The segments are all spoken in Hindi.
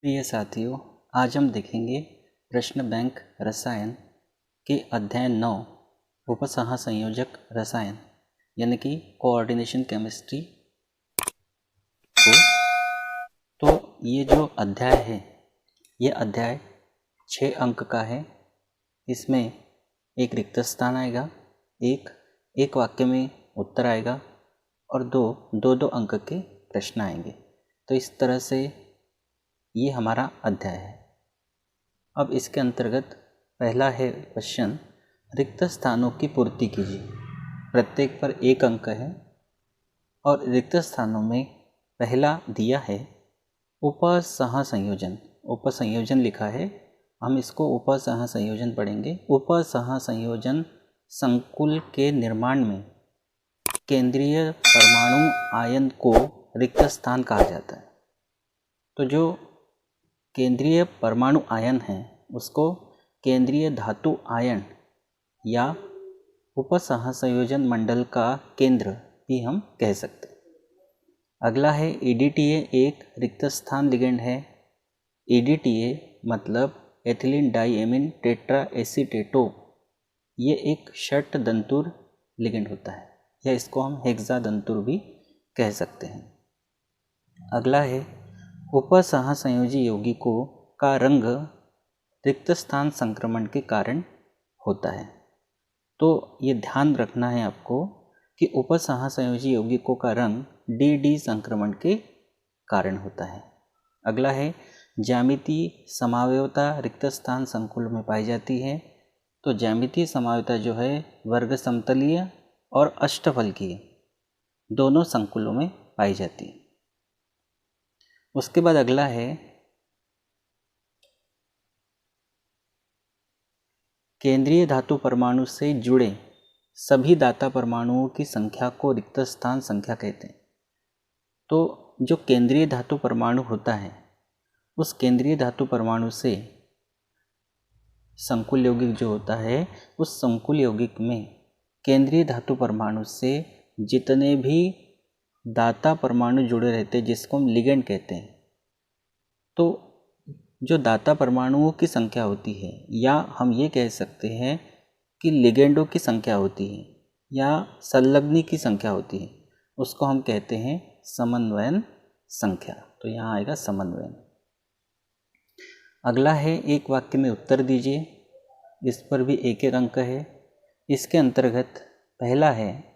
प्रिय साथियों, आज हम देखेंगे प्रश्न बैंक रसायन के अध्याय 9 उपसहसंयोजक रसायन यानी कि कोऑर्डिनेशन केमिस्ट्री को। तो ये जो अध्याय है, ये अध्याय 6 अंक का है। इसमें एक रिक्त स्थान आएगा, एक वाक्य में उत्तर आएगा और दो अंक के प्रश्न आएंगे। तो इस तरह से ये हमारा अध्याय है। अब इसके अंतर्गत पहला है क्वेश्चन, रिक्त स्थानों की पूर्ति कीजिए। प्रत्येक पर 1 अंक है और रिक्त स्थानों में पहला दिया है उपसहसंयोजन। उपसंयोजन लिखा है, हम इसको उपसहसंयोजन पढ़ेंगे। उपसहसंयोजन संकुल के निर्माण में केंद्रीय परमाणु आयन को रिक्त स्थान कहा जाता है। तो जो केंद्रीय परमाणु आयन है उसको केंद्रीय धातु आयन या उपसहसंयोजन मंडल का केंद्र भी हम कह सकते हैं। अगला है EDTA एक रिक्त स्थान लिगेंड है। EDTA मतलब एथिलीन डाइएमीन टेट्रा एसीटेटो, ये एक षट दंतुर लिगेंड होता है या इसको हम हेक्सा दंतुर भी कह सकते हैं। अगला है उपसहसंयोजी यौगिकों का रंग रिक्त स्थान संक्रमण के कारण होता है। तो ये ध्यान रखना है आपको कि उपसहसंयोजी यौगिकों का रंग DD संक्रमण के कारण होता है। अगला है ज्यामितीय समावयवता रिक्त स्थान संकुल में पाई जाती है। तो ज्यामितीय समावयवता जो है वर्ग समतलीय और अष्टफलकीय दोनों संकुलों में पाई जाती है। उसके बाद अगला है केंद्रीय धातु परमाणु से जुड़े सभी दाता परमाणुओं की संख्या को रिक्त स्थान संख्या कहते हैं। तो जो केंद्रीय धातु परमाणु होता है उस केंद्रीय धातु परमाणु से संकुल यौगिक जो होता है, उस संकुल यौगिक में केंद्रीय धातु परमाणु से जितने भी दाता परमाणु जुड़े रहते हैं जिसको हम लिगेंड कहते हैं, तो जो दाता परमाणुओं की संख्या होती है या हम ये कह सकते हैं कि लिगेंडों की संख्या होती है या संलग्नी की संख्या होती है, उसको हम कहते हैं समन्वयन संख्या। तो यहाँ आएगा समन्वयन। अगला है एक वाक्य में उत्तर दीजिए। इस पर भी 1 अंक है। इसके अंतर्गत पहला है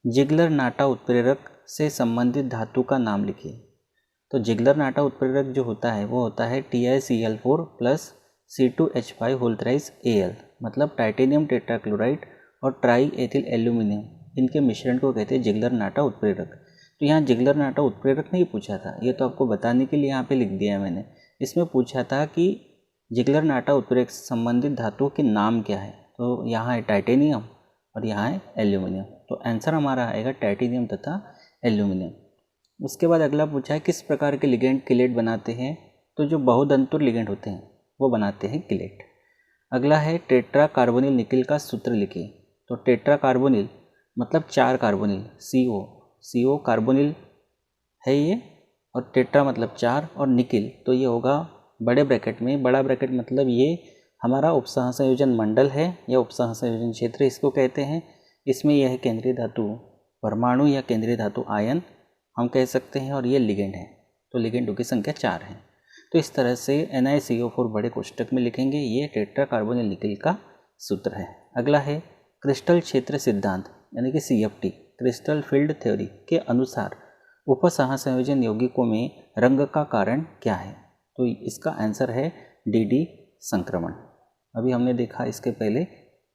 जिगलर नाटा उत्प्रेरक से संबंधित धातु का नाम लिखिए। तो जिगलर नाटा उत्प्रेरक जो होता है वो होता है TiCl4 plus C2H5 whole thrice Al, मतलब टाइटेनियम टेट्राक्लोराइड और ट्राई एथिल एल्यूमिनियम, इनके मिश्रण को कहते हैं जिगलर नाटा उत्प्रेरक। तो यहाँ जिगलर नाटा उत्प्रेरक नहीं पूछा था, ये तो आपको बताने के लिए यहाँ पे लिख दिया है मैंने। इसमें पूछा था कि जिगलर नाटा उत्प्रेरक से संबंधित धातुओं के नाम क्या है। तो यहाँ है टाइटेनियम और यहाँ है एल्यूमिनियम। तो आंसर हमारा आएगा टाइटेनियम तथा एल्यूमिनियम। उसके बाद अगला पूछा है किस प्रकार के लिगेंड किलेट बनाते हैं। तो जो बहुदंतुर लिगेंड होते हैं वो बनाते हैं किलेट। अगला है टेट्रा कार्बोनिल निकिल का सूत्र लिखिए। तो टेट्रा कार्बोनिल मतलब 4 कार्बोनिल, CO कार्बोनिल है ये, और टेट्रा मतलब 4 और निकिल, तो ये होगा बड़े ब्रैकेट में। बड़ा ब्रैकेट मतलब ये हमारा उपसहसंयोजन मंडल है या उपसहसंयोजन क्षेत्र इसको कहते हैं। इसमें यह है केंद्रीय धातु परमाणु या केंद्रीय धातु आयन हम कह सकते हैं, और ये लिगेंड है। तो लिगेंडों की संख्या 4 है। तो इस तरह से NiCO4 बड़े कोष्टक में लिखेंगे, ये टेट्रा कार्बोनिल निकिल का सूत्र है। अगला है क्रिस्टल क्षेत्र सिद्धांत यानी कि CFT, क्रिस्टल फील्ड थ्योरी के अनुसार उपसहसंयोजन यौगिकों में रंग का कारण क्या है। तो इसका आंसर है DD संक्रमण। अभी हमने देखा, इसके पहले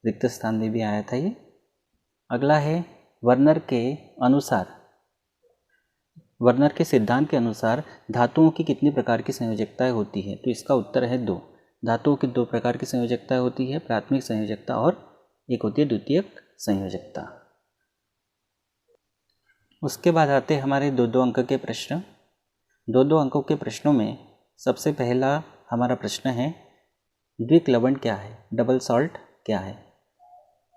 रिक्त स्थान में भी आया था ये। अगला है वर्नर के सिद्धांत के अनुसार धातुओं की कितनी प्रकार की संयोजकताएं होती है। तो इसका उत्तर है 2। धातुओं की 2 प्रकार की संयोजकताएं होती है, प्राथमिक संयोजकता और एक होती है द्वितीयक संयोजकता। उसके बाद आते हैं हमारे 2-2 अंक के प्रश्न। 2-2 अंकों के प्रश्नों में सबसे पहला हमारा प्रश्न है द्विक लवण क्या है, डबल सॉल्ट क्या है।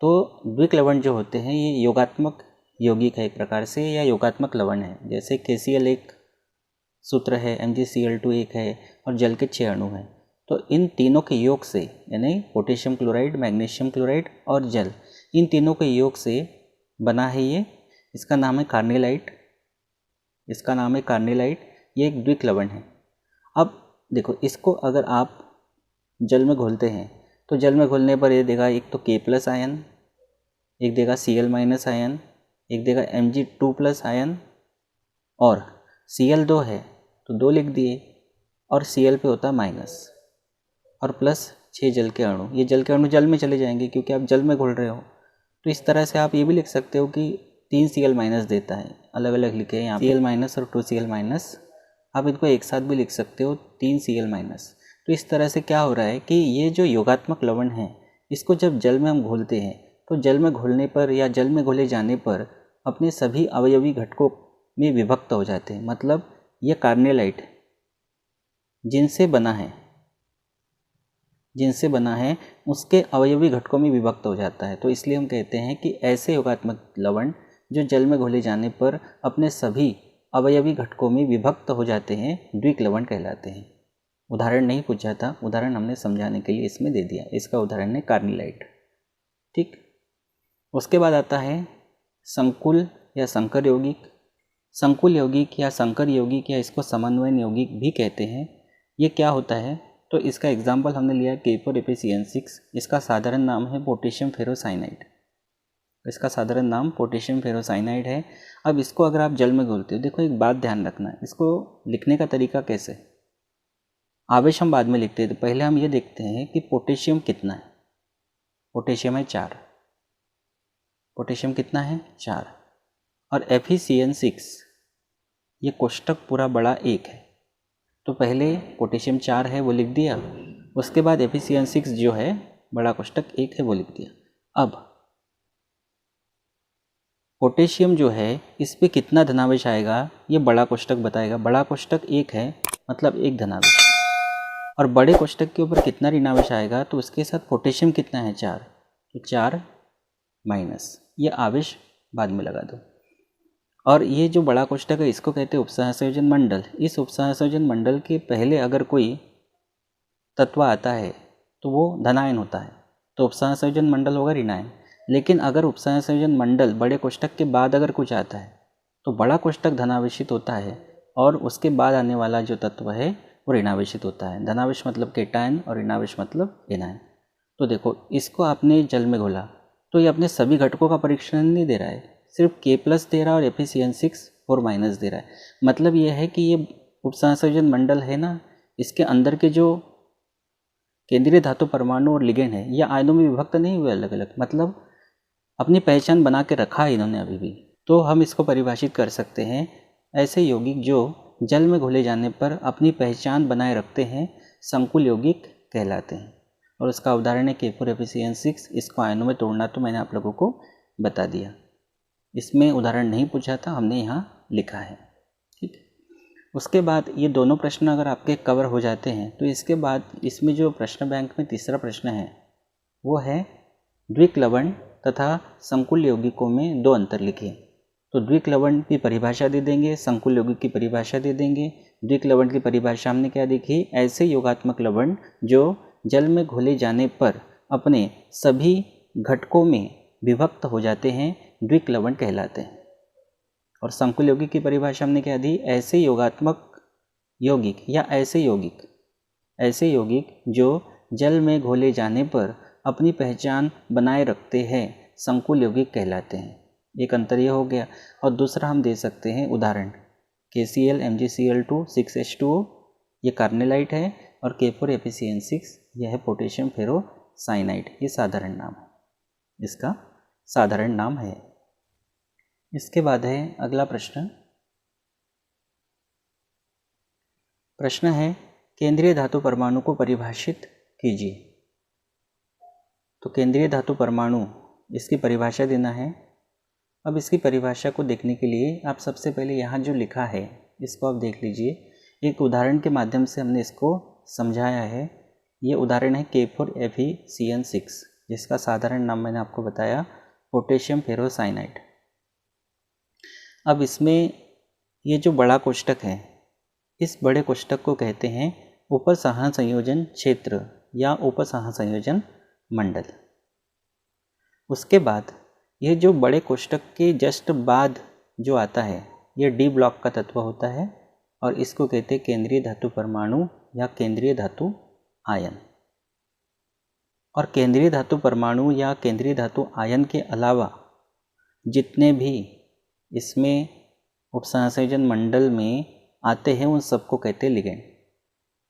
तो द्विक लवण जो होते हैं ये योगात्मक यौगिक है एक प्रकार से, या योगात्मक लवण है। जैसे KCl एक सूत्र है, MgCl2 एक है, और जल के 6 अणु हैं। तो इन तीनों के योग से, यानी पोटेशियम क्लोराइड, मैग्नीशियम क्लोराइड और जल, इन तीनों के योग से बना है ये। इसका नाम है कार्निलाइट। इसका नाम है कार्निलाइट। ये एक द्विक लवण है। अब देखो, इसको अगर आप जल में घोलते हैं तो जल में घोलने पर ये देगा एक तो K+ आयन, एक देगा Cl- आयन, एक देगा Mg2+ आयन, और Cl2 है तो 2 लिख दिए, और Cl पे होता है माइनस, और प्लस 6 जल के अणु। ये जल के अणु जल में चले जाएंगे क्योंकि आप जल में घोल रहे हो। तो इस तरह से आप ये भी लिख सकते हो कि 3Cl- देता है, अलग अलग लिखे हैं यहाँ Cl- और 2Cl-। आप इनको एक साथ भी लिख सकते हो, 3Cl-। तो इस तरह से क्या हो रहा है कि ये जो योगात्मक लवण है, इसको जब जल में हम घोलते हैं तो जल में घोलने पर या जल में घोले जाने पर अपने सभी अवयवी घटकों में विभक्त हो जाते हैं। मतलब यह कार्निलाइट जिनसे बना है उसके अवयवी घटकों में विभक्त हो जाता है। तो इसलिए हम कहते हैं कि ऐसे योगात्मक लवण जो जल में घोले जाने पर अपने सभी अवयवी घटकों में विभक्त हो जाते हैं, द्विक लवण कहलाते हैं। उदाहरण नहीं पूछा था, उदाहरण हमने समझाने के लिए इसमें दे दिया। इसका उदाहरण है कार्निलाइट। ठीक, उसके बाद आता है संकुल या संकर यौगिक। संकुल यौगिक या संकर यौगिक, या इसको समन्वयन यौगिक भी कहते हैं। ये क्या होता है? तो इसका एग्जाम्पल हमने लिया K4FeCN6। इसका साधारण नाम है पोटेशियम फेरोसाइनाइड। इसका साधारण नाम पोटेशियम फेरोसाइनाइड है। अब इसको अगर आप जल में घोलते हो, देखो एक बात ध्यान रखना, इसको लिखने का तरीका कैसे, आवेश हम बाद में लिखते हैं, तो पहले हम ये देखते हैं कि पोटेशियम कितना है। पोटेशियम है 4। पोटेशियम कितना है? 4। और FeCN6 ये कोष्टक पूरा बड़ा 1 है। तो पहले पोटेशियम 4 है वो लिख दिया, उसके बाद FeCN6 जो है बड़ा कोष्टक 1 है वो लिख दिया। अब पोटेशियम जो है इस पे कितना धनावेश आएगा ये बड़ा कोष्टक बताएगा। बड़ा कोष्टक 1 है मतलब 1 धनावेश, और बड़े कोष्टक के ऊपर कितना ऋणावेश आएगा तो उसके साथ पोटेशियम कितना है 4, तो 4 माइनस, ये आवेश बाद में लगा दो। और ये जो बड़ा कोष्टक है इसको कहते हैं उपसहसंयोजन मंडल। इस उपसहसंयोजन मंडल के पहले अगर कोई तत्व आता है तो वो धनायन होता है, तो उपसहसंयोजन मंडल होगा ऋणायन। लेकिन अगर उपसहसंयोजन मंडल बड़े कोष्टक के बाद अगर कुछ आता है तो बड़ा कोष्टक धनावेशित होता है, और उसके बाद आने वाला जो तत्व है वो ऋणावेशित होता है। धनावेश मतलब केटायन और ऋणावेश मतलब एनायन। तो देखो, इसको आपने जल में घोला तो ये अपने सभी घटकों का परीक्षण नहीं दे रहा है, सिर्फ K+ दे रहा है और FeCN6 4- दे रहा है। मतलब ये है कि ये उपसंयोजन मंडल है ना, इसके अंदर के जो केंद्रीय धातु परमाणु और लिगेंड है ये आयनों में विभक्त नहीं हुए अलग अलग, मतलब अपनी पहचान बना के रखा है इन्होंने अभी भी। तो हम इसको परिभाषित कर सकते हैं, ऐसे यौगिक जो जल में घोले जाने पर अपनी पहचान बनाए रखते हैं संकुल यौगिक कहलाते हैं। और उसका उदाहरण है K4FeCN6। इसको आयनों में तोड़ना तो मैंने आप लोगों को बता दिया, इसमें उदाहरण नहीं पूछा था, हमने यहाँ लिखा है। ठीक, उसके बाद ये दोनों प्रश्न अगर आपके कवर हो जाते हैं तो इसके बाद इसमें जो प्रश्न बैंक में तीसरा प्रश्न है वो है द्विक लवण तथा संकुल यौगिकों में 2 अंतर लिखिए। तो द्विक लवण की परिभाषा दे देंगे, संकुल यौगिक की परिभाषा दे देंगे। द्विक लवण की परिभाषा हमने क्या देखी, ऐसे योगात्मक लवण जो जल में घोले जाने पर अपने सभी घटकों में विभक्त हो जाते हैं, द्विक लवण कहलाते हैं। और संकुल यौगिक की परिभाषा हमने क्या दी, ऐसे योगात्मक यौगिक या ऐसे यौगिक जो जल में घोले जाने पर अपनी पहचान बनाए रखते हैं संकुल यौगिक कहलाते हैं। एक अंतर ये हो गया। और दूसरा हम दे सकते हैं उदाहरण, KCl MgCl2 6H2O ये कार्निलाइट है, और K4FeCN6 यह है पोटेशियम फेरोसाइनाइड, ये साधारण नाम है, इसका साधारण नाम है। इसके बाद है अगला प्रश्न। प्रश्न है केंद्रीय धातु परमाणु को परिभाषित कीजिए। तो केंद्रीय धातु परमाणु, इसकी परिभाषा देना है। अब इसकी परिभाषा को देखने के लिए आप सबसे पहले यहाँ जो लिखा है इसको आप देख लीजिए। एक उदाहरण के माध्यम से हमने इसको समझाया है। ये उदाहरण है K4FeCN6 जिसका साधारण नाम मैंने आपको बताया पोटेशियम फेरोसाइनाइड। अब इसमें ये जो बड़ा कोष्ठक है, इस बड़े कोष्ठक को कहते हैं उपसहसंयोजन क्षेत्र या उपसहसंयोजन मंडल। उसके बाद ये जो बड़े कोष्ठक के जस्ट बाद जो आता है, ये डी ब्लॉक का तत्व होता है और इसको कहते हैं केंद्रीय धातु परमाणु या केंद्रीय धातु आयन। और केंद्रीय धातु परमाणु या केंद्रीय धातु आयन के अलावा जितने भी इसमें उपसंयोजन मंडल में आते हैं उन सबको कहते हैं लिगेंड।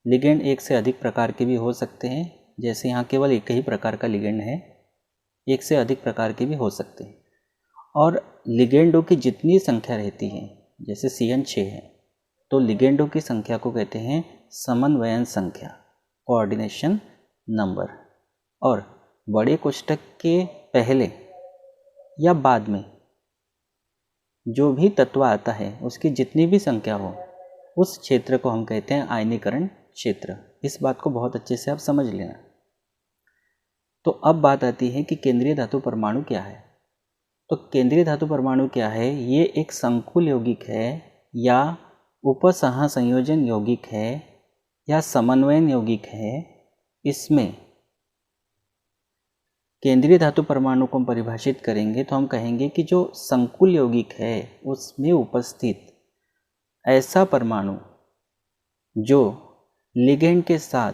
लिगेंड एक से अधिक प्रकार के भी हो सकते हैं, जैसे यहाँ केवल एक ही प्रकार का लिगेंड है, एक से अधिक प्रकार के भी हो सकते हैं। और लिगेंडों की जितनी संख्या रहती है, जैसे CN 6 है, तो लिगेंडों की संख्या को कहते हैं समन्वयन संख्या, कोऑर्डिनेशन नंबर। और बड़े कोष्ठक के पहले या बाद में जो भी तत्व आता है उसकी जितनी भी संख्या हो, उस क्षेत्र को हम कहते हैं आयनीकरण क्षेत्र। इस बात को बहुत अच्छे से आप समझ लेना। तो अब बात आती है कि केंद्रीय धातु परमाणु क्या है। तो केंद्रीय धातु परमाणु क्या है? ये एक संकुल यौगिक है या उपसहसंयोजन यौगिक है या समन्वयन यौगिक है। इसमें केंद्रीय धातु परमाणु को हम परिभाषित करेंगे तो हम कहेंगे कि जो संकुल यौगिक है उसमें उपस्थित ऐसा परमाणु जो लिगेंड के साथ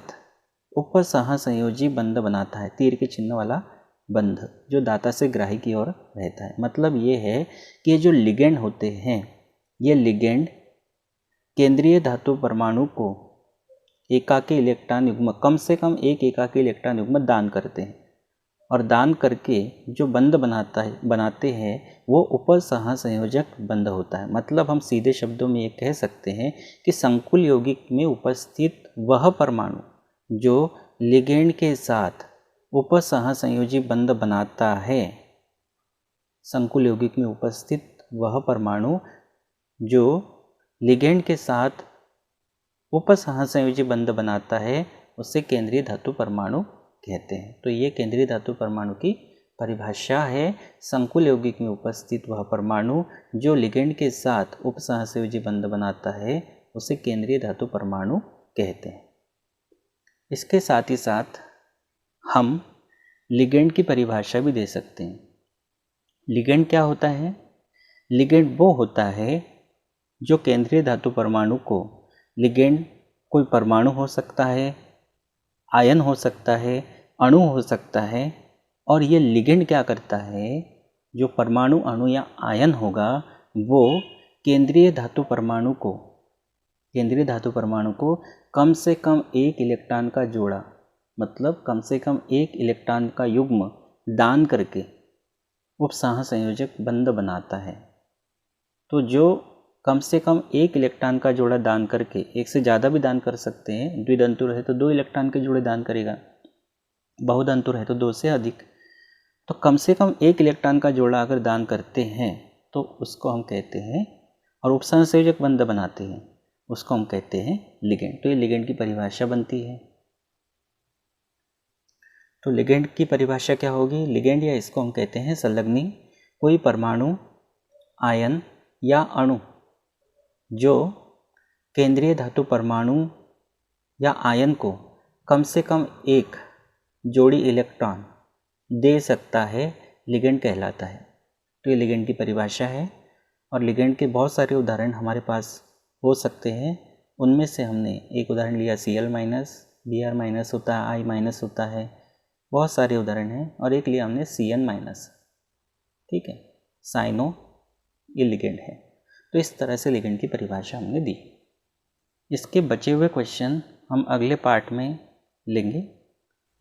उपसहसंयोजी बंध बनाता है, तीर के चिन्ह वाला बंध जो दाता से ग्राही की ओर रहता है। मतलब ये है कि ये जो लिगेंड होते हैं, ये लिगेंड केंद्रीय धातु परमाणु को एकाकी इलेक्ट्रॉन युग्म, कम से कम एक एकाकी इलेक्ट्रॉन युग्म दान करते हैं और दान करके जो बंध बनाते हैं वो उपसहसंयोजक बंध होता है। मतलब हम सीधे शब्दों में ये कह सकते हैं कि संकुल यौगिक में उपस्थित वह परमाणु जो लिगेंड के साथ उपसहसंयोजी बंध बनाता है, संकुल यौगिक में उपस्थित वह परमाणु जो लिगेंड के साथ उपसहसंयोजी बंध बनाता है, उसे केंद्रीय धातु परमाणु कहते हैं। तो ये केंद्रीय धातु परमाणु की परिभाषा है। संकुल यौगिक में उपस्थित वह परमाणु जो लिगेंड के साथ उपसहसंयोजी बंध बनाता है, उसे केंद्रीय धातु परमाणु कहते हैं। इसके साथ ही साथ हम लिगेंड की परिभाषा भी दे सकते हैं। लिगेंड क्या होता है? लिगेंड वो होता है जो केंद्रीय धातु परमाणु को, लिगेंड कोई परमाणु हो सकता है, आयन हो सकता है, अणु हो सकता है, और ये लिगेंड क्या करता है, जो परमाणु, अणु या आयन होगा वो केंद्रीय धातु परमाणु को कम से कम एक इलेक्ट्रॉन का जोड़ा, मतलब कम से कम एक इलेक्ट्रॉन का युग्म दान करके उपसहसंयोजक बंध बनाता है। तो जो कम से कम एक इलेक्ट्रॉन का जोड़ा दान करके, एक से ज़्यादा भी दान कर सकते हैं, द्विदंतुर है तो 2 इलेक्ट्रॉन के जोड़े दान करेगा, बहुदंतुर है तो 2 से अधिक, तो कम से कम एक इलेक्ट्रॉन का जोड़ा अगर दान करते हैं तो उसको हम कहते हैं, और उपसहसंयोजक बंध बनाते हैं, उसको हम कहते हैं लिगेंड। तो ये लिगेंड की परिभाषा बनती है। तो लिगेंड की परिभाषा क्या होगी? लिगेंड, या इसको हम कहते हैं संलग्नी, कोई परमाणु, आयन या अणु जो केंद्रीय धातु परमाणु या आयन को कम से कम एक जोड़ी इलेक्ट्रॉन दे सकता है, लिगेंड कहलाता है। तो ये लिगेंड की परिभाषा है। और लिगेंड के बहुत सारे उदाहरण हमारे पास हो सकते हैं। उनमें से हमने एक उदाहरण लिया Cl-, Br- होता है, I- होता है, बहुत सारे उदाहरण हैं। और एक लिया हमने Cn-, ठीक है, साइनो, ये लिगेंड है। तो इस तरह से लिगेंड की परिभाषा हमने दी। इसके बचे हुए क्वेश्चन हम अगले पार्ट में लेंगे।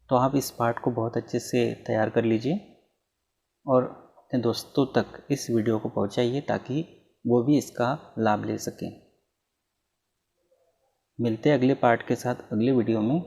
तो आप इस पार्ट को बहुत अच्छे से तैयार कर लीजिए और अपने दोस्तों तक इस वीडियो को पहुंचाइए ताकि वो भी इसका लाभ ले सकें। मिलते हैं अगले पार्ट के साथ अगले वीडियो में।